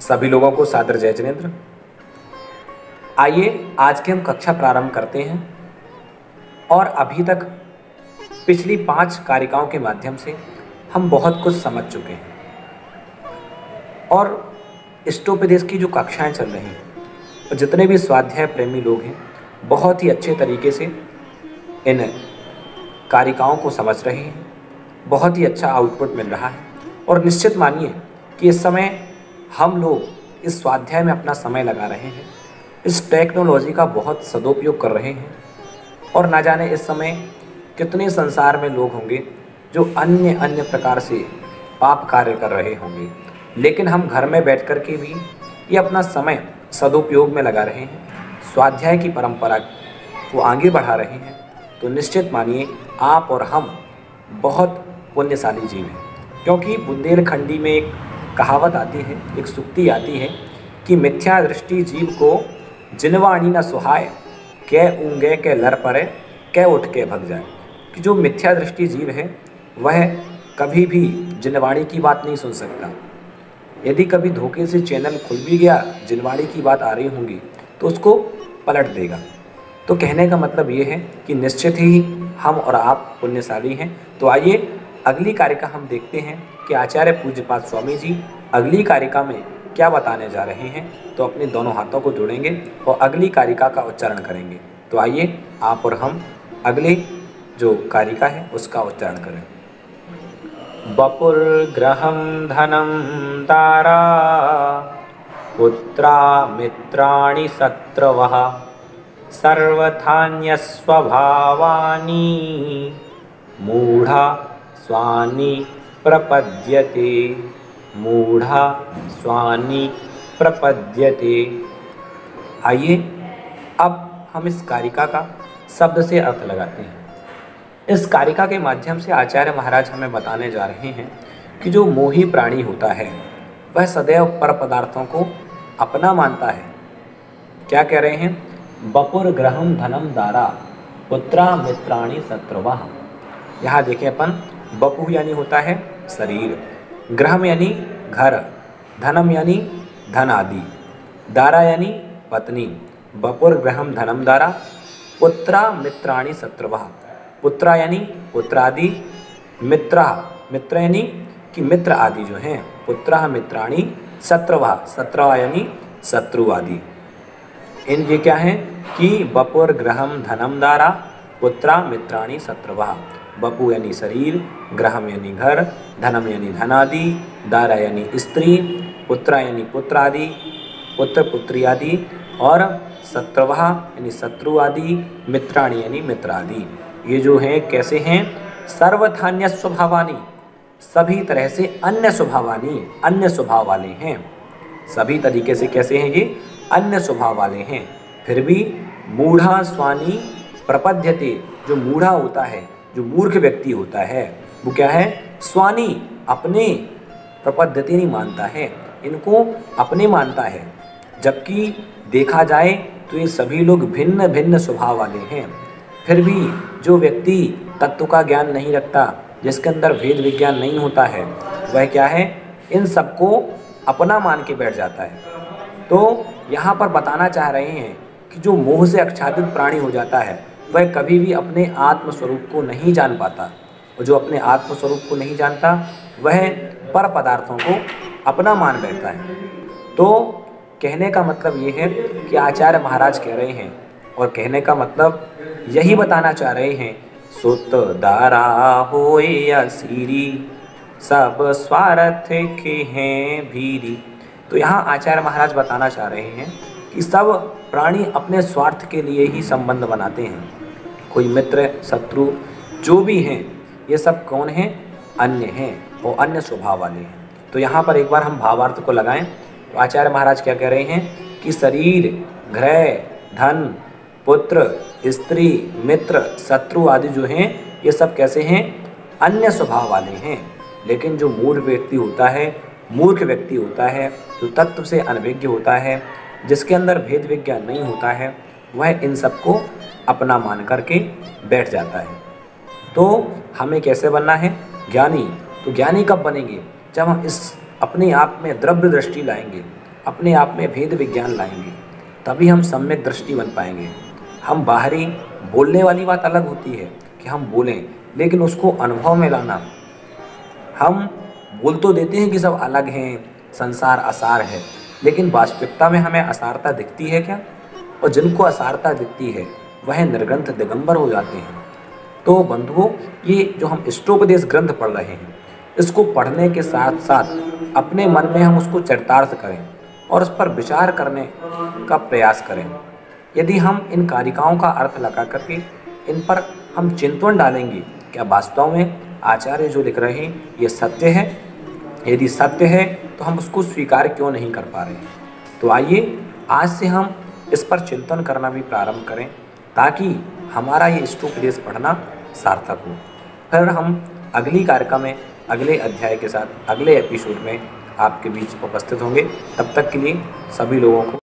सभी लोगों को सादर जय जिनेन्द्र। आइए आज की हम कक्षा प्रारंभ करते हैं और अभी तक पिछली 5 कारिकाओं के माध्यम से हम बहुत कुछ समझ चुके हैं और इष्टोपदेश की जो कक्षाएं चल रही हैं और जितने भी स्वाध्याय प्रेमी लोग हैं बहुत ही अच्छे तरीके से इन कारिकाओं को समझ रहे हैं, बहुत ही अच्छा आउटपुट मिल रहा है और निश्चित मानिए कि इस समय हम लोग इस स्वाध्याय में अपना समय लगा रहे हैं, इस टेक्नोलॉजी का बहुत सदुपयोग कर रहे हैं और ना जाने इस समय कितने संसार में लोग होंगे जो अन्य अन्य प्रकार से पाप कार्य कर रहे होंगे, लेकिन हम घर में बैठ कर के भी ये अपना समय सदुपयोग में लगा रहे हैं, स्वाध्याय की परंपरा को आगे बढ़ा रहे हैं। तो निश्चित मानिए आप और हम बहुत पुण्यशाली जीव हैं, क्योंकि बुंदेलखंडी में एक कहावत आती है, एक सूक्ति आती है कि मिथ्या दृष्टि जीव को जिनवाणी न सुहाए, कै ऊँगे के लर परे, कै उठ के भग जाए। कि जो मिथ्या दृष्टि जीव है वह कभी भी जिनवाणी की बात नहीं सुन सकता। यदि कभी धोखे से चैनल खुल भी गया, जिनवाणी की बात आ रही होंगी तो उसको पलट देगा। तो कहने का मतलब ये है कि निश्चित ही हम और आप पुण्यशाली हैं। तो आइए अगली कारिका हम देखते हैं कि आचार्य पूज्यपाद स्वामी जी अगली कारिका में क्या बताने जा रहे हैं। तो अपने दोनों हाथों को जोड़ेंगे और अगली कारिका का उच्चारण करेंगे। तो आइए आप और हम अगले जो कारिका है उसका उच्चारण करें। वपुर्ग्रहं धनं तारा, पुत्रा मित्राणि शत्रवः, सर्वथान्यस्वभावानि, मूढ़ा स्वानि प्रपद्यते, मूढ़ा स्वानि प्रपद्यते। आइए अब हम इस कारिका का शब्द से अर्थ लगाते हैं। इस कारिका के माध्यम से आचार्य महाराज हमें बताने जा रहे हैं कि जो मोही प्राणी होता है वह सदैव पर पदार्थों को अपना मानता है। क्या कह रहे हैं? बपुर ग्रहम धनम दारा, पुत्रा मित्राणि शत्रुवः। यहाँ देखें अपन, बपु यानी होता है शरीर, ग्रहम यानी घर, धनम यानी धन आदि, दारा यानी पत्नी। बपुर ग्रहम धनम दारा, पुत्रा मित्राणि शत्रुवः। पुत्रा यानी पुत्र आदि, मित्रा मित्र यानी कि मित्र आदि जो हैं, पुत्रा मित्राणि शत्रुवः, शत्रुवः यानी शत्रु आदि। इनके क्या हैं कि बपुर ग्रहम धनम दारा, पुत्रा मित्राणि शत्रुवः। बपु यानी शरीर, ग्रहम यानी घर, धनम यानी धन आदि, दारा यानी स्त्री, पुत्रा यानी पुत्र आदि, पुत्र पुत्री आदि, और शत्रुवः यानी शत्रु आदि, मित्राणि यानी मित्र आदि। ये जो हैं कैसे हैं? सर्वथान्य स्वभावानी, सभी तरह से अन्य स्वभावानी, अन्य स्वभाव वाले हैं। सभी तरीके से कैसे हैं? ये अन्य स्वभाव वाले हैं। फिर भी मूढ़ा स्वानि प्रपद्यते, जो मूढ़ा होता है, जो मूर्ख व्यक्ति होता है, वो क्या है? स्वानि, अपने, प्रपद्यते नहीं मानता है, इनको अपने मानता है। जबकि देखा जाए तो ये सभी लोग भिन्न भिन्न स्वभाव वाले हैं। फिर भी जो व्यक्ति तत्व का ज्ञान नहीं रखता, जिसके अंदर भेद विज्ञान नहीं होता है, वह क्या है? इन सबको अपना मान के बैठ जाता है। तो यहाँ पर बताना चाह रहे हैं कि जो मोह से आच्छादित प्राणी हो जाता है वह कभी भी अपने आत्मस्वरूप को नहीं जान पाता, और जो अपने आत्मस्वरूप को नहीं जानता वह पर पदार्थों को अपना मान बैठता है। तो कहने का मतलब ये है कि आचार्य महाराज कह रहे हैं, और कहने का मतलब यही बताना चाह रहे हैं, सुत दारा होए असीरी, सब स्वार्थ के हैं भीरी। तो यहाँ आचार्य महाराज बताना चाह रहे हैं कि सब प्राणी अपने स्वार्थ के लिए ही संबंध बनाते हैं। कोई मित्र, शत्रु जो भी हैं, ये सब कौन हैं? अन्य हैं, वो अन्य स्वभाव वाले हैं। तो यहाँ पर एक बार हम भावार्थ को लगाएं तो आचार्य महाराज क्या कह रहे हैं कि शरीर, गृह, धन, पुत्र, स्त्री, मित्र, शत्रु आदि जो हैं ये सब कैसे हैं? अन्य स्वभाव वाले हैं। लेकिन जो मूढ़ व्यक्ति होता है, मूर्ख व्यक्ति होता है, जो तत्व से अनभिज्ञ होता है, जिसके अंदर भेद विज्ञान नहीं होता है, वह इन सबको अपना मान करके बैठ जाता है। तो हमें कैसे बनना है? ज्ञानी। तो ज्ञानी कब बनेंगे? जब हम इस अपने आप में द्रव्य दृष्टि लाएंगे, अपने आप में भेद विज्ञान लाएंगे, तभी हम सम्यक दृष्टि बन पाएंगे। हम बाहरी बोलने वाली बात अलग होती है कि हम बोलें, लेकिन उसको अनुभव में लाना, हम बोल तो देते हैं कि सब अलग हैं, संसार असार है, लेकिन वास्तविकता में हमें असारता दिखती है क्या? और जिनको असारता दिखती है वह निर्ग्रंथ दिगंबर हो जाते हैं। तो बंधुओं, ये जो हम इष्टोपदेश ग्रंथ पढ़ रहे हैं, इसको पढ़ने के साथ साथ अपने मन में हम उसको चरितार्थ करें और उस पर विचार करने का प्रयास करें। यदि हम इन कारिकाओं का अर्थ लगा करके इन पर हम चिंतन डालेंगे, क्या वास्तव में आचार्य जो लिख रहे हैं ये सत्य है? यदि सत्य है तो हम उसको स्वीकार क्यों नहीं कर पा रहे हैं? तो आइए आज से हम इस पर चिंतन करना भी प्रारंभ करें, ताकि हमारा ये इष्टोपदेश पढ़ना सार्थक हो। फिर हम अगली कारिका में अगले अध्याय के साथ अगले एपिसोड में आपके बीच उपस्थित होंगे। तब तक के लिए सभी लोगों को